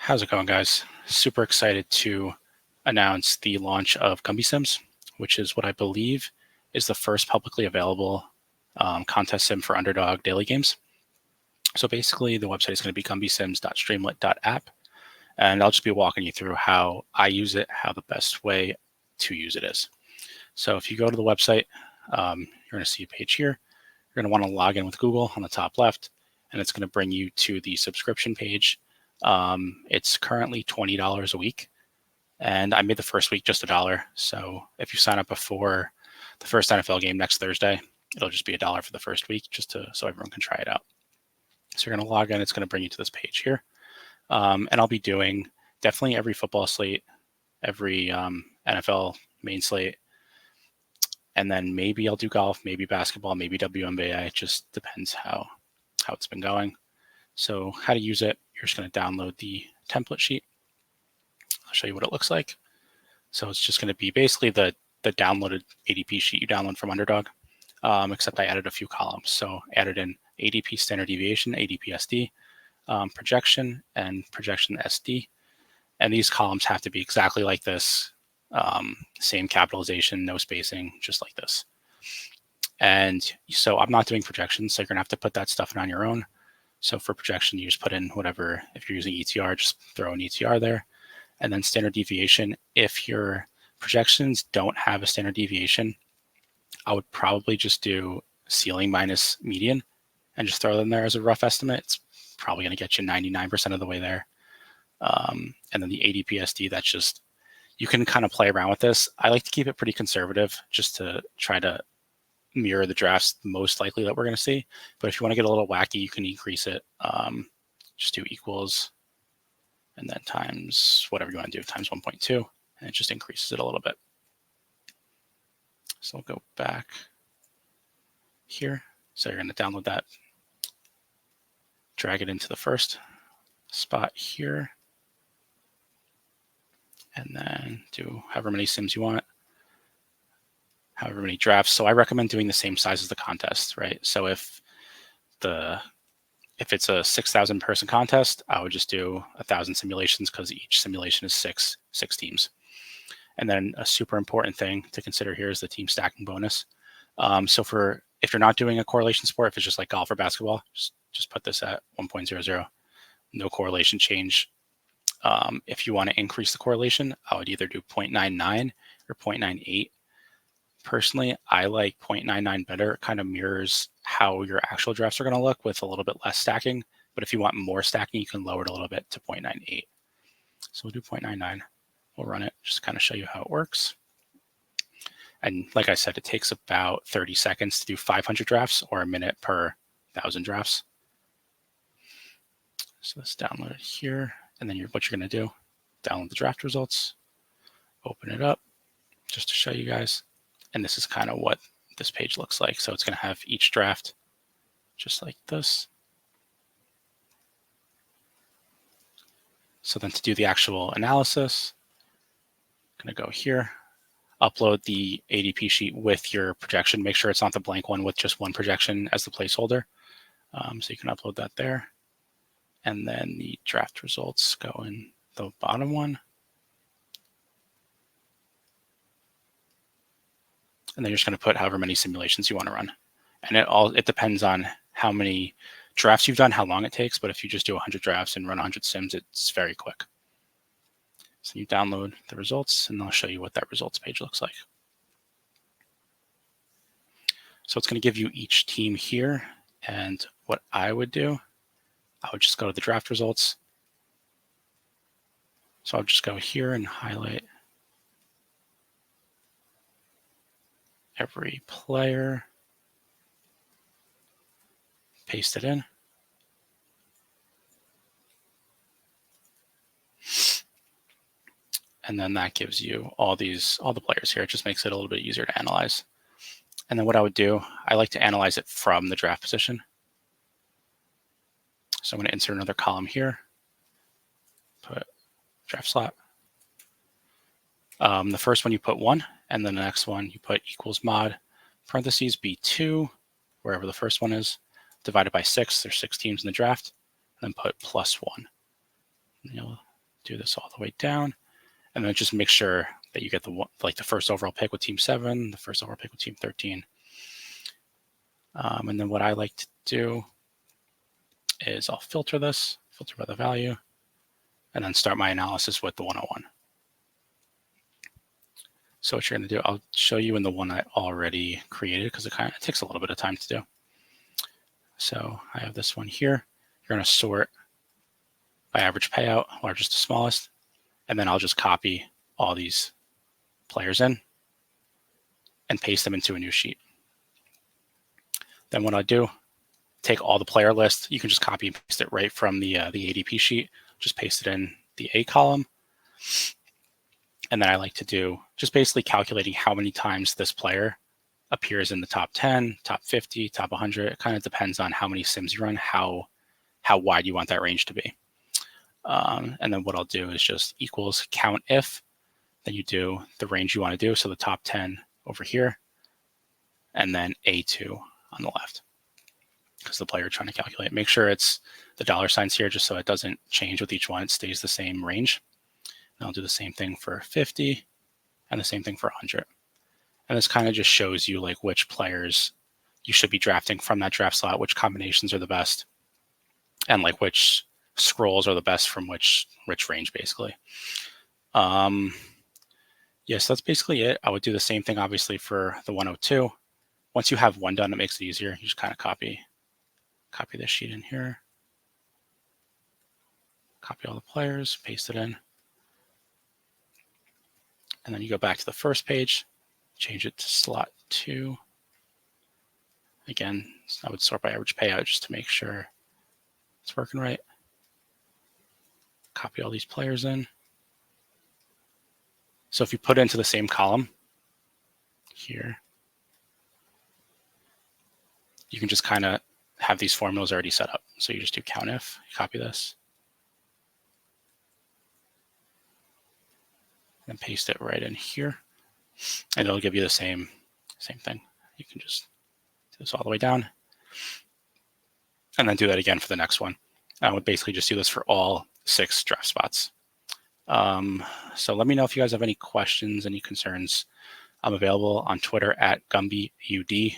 How's it going, guys? Super excited to announce the launch of gumbysims, which is what I believe is the first publicly available contest sim for Underdog daily games. So basically, the website is going to be gumbysims.streamlit.app, and I'll just be walking you through how I use it, how the best way to use it is. So if you go to the website, you're going to see a page here. You're going to want to log in with Google on the top left, and it's going to bring you to the subscription page. It's currently $20 a week, and I made the first week just $1. So if you sign up before the first NFL game next Thursday, it'll just be $1 for the first week, so everyone can try it out. So you're going to log in. It's going to bring you to this page here, and I'll be doing definitely every football slate, every NFL main slate, and then maybe I'll do golf, maybe basketball, maybe WNBA. It just depends how it's been going. So how to use it, you're just going to download the template sheet. I'll show you what it looks like. So it's just going to be basically the downloaded ADP sheet you download from Underdog, except I added a few columns. So added in ADP standard deviation, ADP SD, projection, and projection SD. And these columns have to be exactly like this. Same capitalization, no spacing, just like this. And so I'm not doing projections, so you're going to have to put that stuff in on your own. So for projection, you just put in whatever. If you're using ETR, just throw an ETR there. And then standard deviation, if your projections don't have a standard deviation, I would probably just do ceiling minus median and just throw them there as a rough estimate. It's probably going to get you 99% of the way there. And then the ADP SD, that's just, you can kind of play around with this. I like to keep it pretty conservative just to try to mirror the drafts most likely that we're going to see. But if you want to get a little wacky, you can increase it. Just do equals and then times whatever you want to do, times 1.2, and it just increases it a little bit. So I'll go back here. So you're going to download that, drag it into the first spot here, and then do however many sims you want, however many drafts. So I recommend doing the same size as the contest, right? So if it's a 6,000 person contest, I would just do 1,000 simulations because each simulation is six teams. And then a super important thing to consider here is the team stacking bonus. So if you're not doing a correlation sport, if it's just like golf or basketball, just put this at 1.00, no correlation change. If you want to increase the correlation, I would either do 0.99 or 0.98. Personally, I like 0.99 better. It kind of mirrors how your actual drafts are going to look with a little bit less stacking. But if you want more stacking, you can lower it a little bit to 0.98. So we'll do 0.99. We'll run it, just kind of show you how it works. And like I said, it takes about 30 seconds to do 500 drafts or a minute per 1,000 drafts. So let's download it here. And then what you're going to do, download the draft results, open it up just to show you guys. And this is kind of what this page looks like. So it's going to have each draft just like this. So then to do the actual analysis, I'm going to go here, upload the ADP sheet with your projection. Make sure it's not the blank one with just one projection as the placeholder. So you can upload that there. And then the draft results go in the bottom one. And then you're just going to put however many simulations you want to run. And it depends on how many drafts you've done, how long it takes. But if you just do 100 drafts and run 100 sims, it's very quick. So you download the results, and I'll show you what that results page looks like. So it's going to give you each team here. And what I would do, I would just go to the draft results. So I'll just go here and highlight every player, paste it in. And then that gives you all the players here. It just makes it a little bit easier to analyze. And then what I would do, I like to analyze it from the draft position. So I'm going to insert another column here, put draft slot. The first one you put 1, and then the next one you put equals mod, parentheses B2, wherever the first one is, divided by 6. There's 6 teams in the draft, and then put +1. And you'll do this all the way down, and then just make sure that you get the first overall pick with team 7, the first overall pick with team 13. And then what I like to do is I'll filter this, filter by the value, and then start my analysis with the 101. So what you're going to do, I'll show you in the one I already created because it takes a little bit of time to do. So I have this one here. You're going to sort by average payout, largest to smallest, and then I'll just copy all these players in and paste them into a new sheet. Then what I do, take all the player list. You can just copy and paste it right from the ADP sheet. Just paste it in the A column. And then I like to do just basically calculating how many times this player appears in the top 10, top 50, top 100. It kind of depends on how many sims you run, how wide you want that range to be. And then what I'll do is just equals count if. Then you do the range you want to do. So the top 10 over here, and then A2 on the left. Because the player you're trying to calculate. Make sure it's the dollar signs here just so it doesn't change with each one. It stays the same range. And I'll do the same thing for 50 and the same thing for 100. And this kind of just shows you like which players you should be drafting from that draft slot, which combinations are the best, and like which scrolls are the best from which range basically. Yes, that's basically it. I would do the same thing obviously for the 102. Once you have one done, it makes it easier. You just kind of copy this sheet in here, copy all the players, paste it in. And then you go back to the first page, change it to slot 2. Again, I would sort by average payout just to make sure it's working right. Copy all these players in. So if you put it into the same column here, you can just kind of have these formulas already set up. So you just do count if, you copy this, and paste it right in here, and it'll give you the same thing. You can just do this all the way down, and then do that again for the next one. I would basically just do this for all 6 draft spots. So let me know if you guys have any questions, any concerns. I'm available on Twitter at gumbyud.